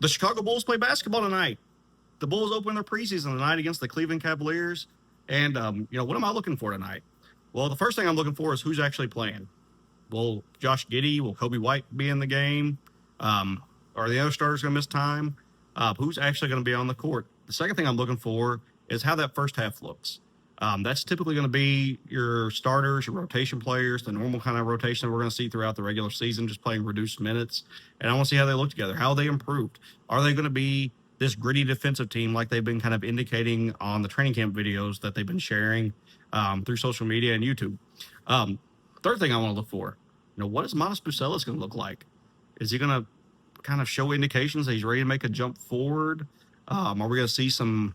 The Chicago Bulls play basketball tonight. The Bulls open their preseason tonight against the Cleveland Cavaliers. And, what am I looking for tonight? Well, the first thing I'm looking for is who's actually playing. Will Josh Giddey, will Kobe White be in the game? Are the other starters going to miss time? Who's actually going to be on the court? The second thing I'm looking for is how that first half looks. That's typically going to be your starters, your rotation players, the normal kind of rotation that we're going to see throughout the regular season, just playing reduced minutes. And I want to see how they look together, how they improved. Are they going to be this gritty defensive team like they've been kind of indicating on the training camp videos that they've been sharing through social media and YouTube? Third thing I want to look for, what is Manas Bucelis going to look like? Is he going to kind of show indications that he's ready to make a jump forward? Are we going to see some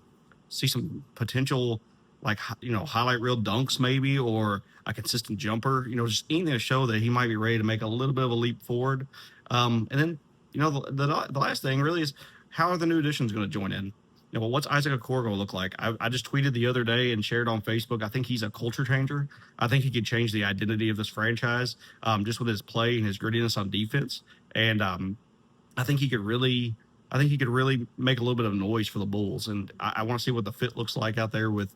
potential, highlight reel dunks maybe, or a consistent jumper? Just anything to show that he might be ready to make a little bit of a leap forward. And then, the last thing really is, how are the new additions going to join in? What's Isaac Okoro going to look like? I just tweeted the other day and shared on Facebook. I think he's a culture changer. I think he could change the identity of this franchise just with his play and his grittiness on defense. And I think he could really make a little bit of noise for the Bulls. And I want to see what the fit looks like out there with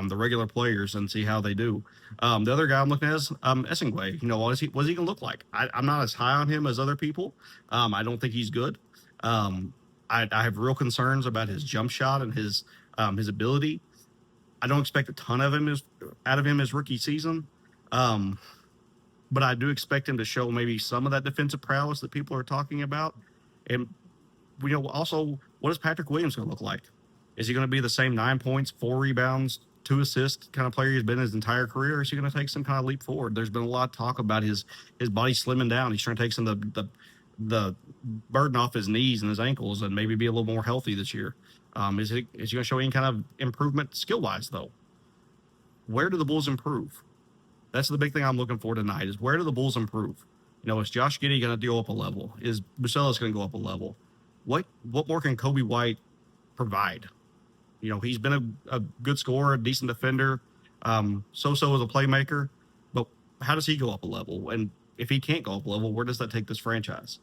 the regular players and see how they do. The other guy I'm looking at is Essengway. What's he going to look like? I'm not as high on him as other people. I don't think he's good. I have real concerns about his jump shot and his ability. I don't expect a ton of him out of him his rookie season, but I do expect him to show maybe some of that defensive prowess that people are talking about. And also, what is Patrick Williams going to look like? Is he going to be the same 9 points, 4 rebounds, 2 assists kind of player he's been his entire career? Or is he going to take some kind of leap forward? There's been a lot of talk about his body slimming down. He's trying to take some of the burden off his knees and his ankles and maybe be a little more healthy this year. Is he going to show any kind of improvement skill-wise, though? Where do the Bulls improve? That's the big thing I'm looking for tonight, is where do the Bulls improve? Is Josh Giddey going to go up a level? Is Bucelis going to go up a level? What more can Kobe White provide? He's been a good scorer, a decent defender, so-so as a playmaker, but how does he go up a level? And if he can't go up a level, where does that take this franchise?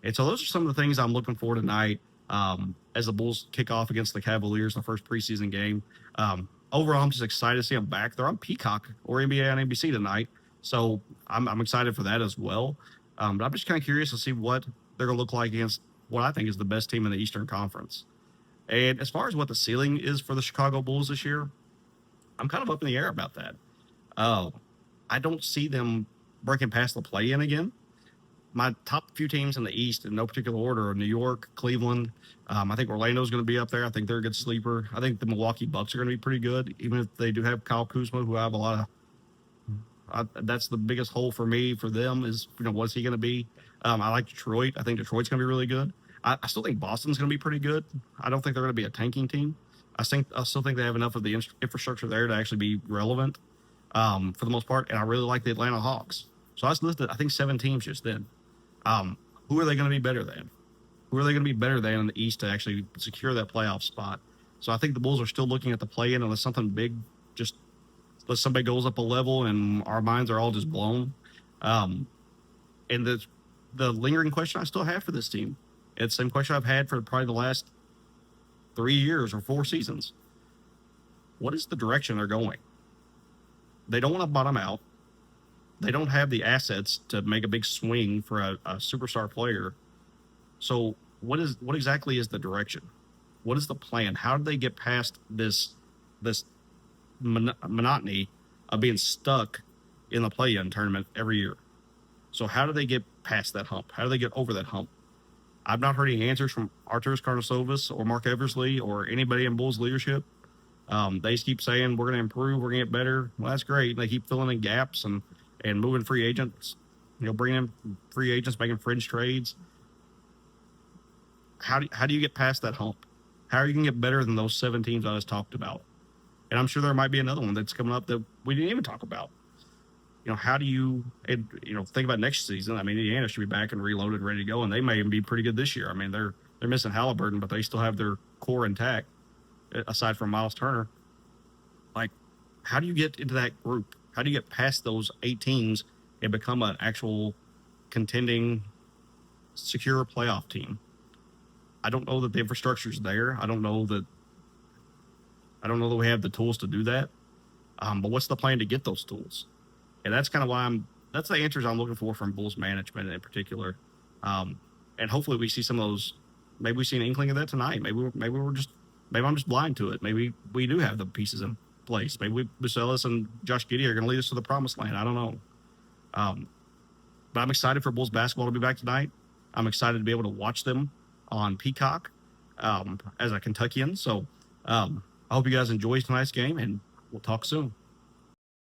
And so those are some of the things I'm looking for tonight as the Bulls kick off against the Cavaliers in the first preseason game. Overall, I'm just excited to see them back. They're on Peacock or NBA on NBC tonight, so I'm excited for that as well. But I'm just kind of curious to see what they're going to look like against what I think is the best team in the Eastern Conference. And as far as what the ceiling is for the Chicago Bulls this year, I'm kind of up in the air about that. I don't see them breaking past the play-in again. My top few teams in the East, in no particular order, are New York, Cleveland. I think Orlando's going to be up there. I think they're a good sleeper. I think the Milwaukee Bucks are going to be pretty good, even if they do have Kyle Kuzma, who I have a lot of. That's the biggest hole for me for them is, what's he going to be? I like Detroit. I think Detroit's going to be really good. I still think Boston's going to be pretty good. I don't think they're going to be a tanking team. I still think they have enough of the infrastructure there to actually be relevant for the most part. And I really like the Atlanta Hawks. So I just listed, I think, 7 teams just then. Who are they going to be better than? Who are they going to be better than in the East to actually secure that playoff spot? So I think the Bulls are still looking at the play-in unless something big, just unless somebody goes up a level and our minds are all just blown. And the lingering question I still have for this team, it's the same question I've had for probably the last 3 years or 4 seasons. What is the direction they're going? They don't want to bottom out. They don't have the assets to make a big swing for a superstar player. So what exactly is the direction? What is the plan? How do they get past this monotony of being stuck in the play-in tournament every year? So how do they get past that hump? How do they get over that hump? I've not heard any answers from Arturas Karnisovas or Mark Eversley or anybody in Bulls leadership. They just keep saying, we're going to improve, we're going to get better. Well, that's great. They keep filling in gaps and moving free agents, bringing in free agents, making fringe trades. How do you get past that hump? How are you going to get better than those 7 teams I just talked about? And I'm sure there might be another one that's coming up that we didn't even talk about. How do you think about next season? I mean, Indiana should be back and reloaded, ready to go, and they may even be pretty good this year. I mean, they're missing Halliburton, but they still have their core intact, aside from Miles Turner. Like, how do you get into that group? How do you get past those 8 teams and become an actual contending, secure playoff team? I don't know that the infrastructure's there. I don't know that we have the tools to do that. But what's the plan to get those tools? And that's kind of why that's the answers I'm looking for from Bulls management in particular. And hopefully we see some of those. Maybe we see an inkling of that tonight. Maybe I'm just blind to it. Maybe we do have the pieces in place. Maybe Bucelis and Josh Giddey are going to lead us to the promised land. I don't know. But I'm excited for Bulls basketball to be back tonight. I'm excited to be able to watch them on Peacock as a Kentuckian. So I hope you guys enjoy tonight's game, and we'll talk soon.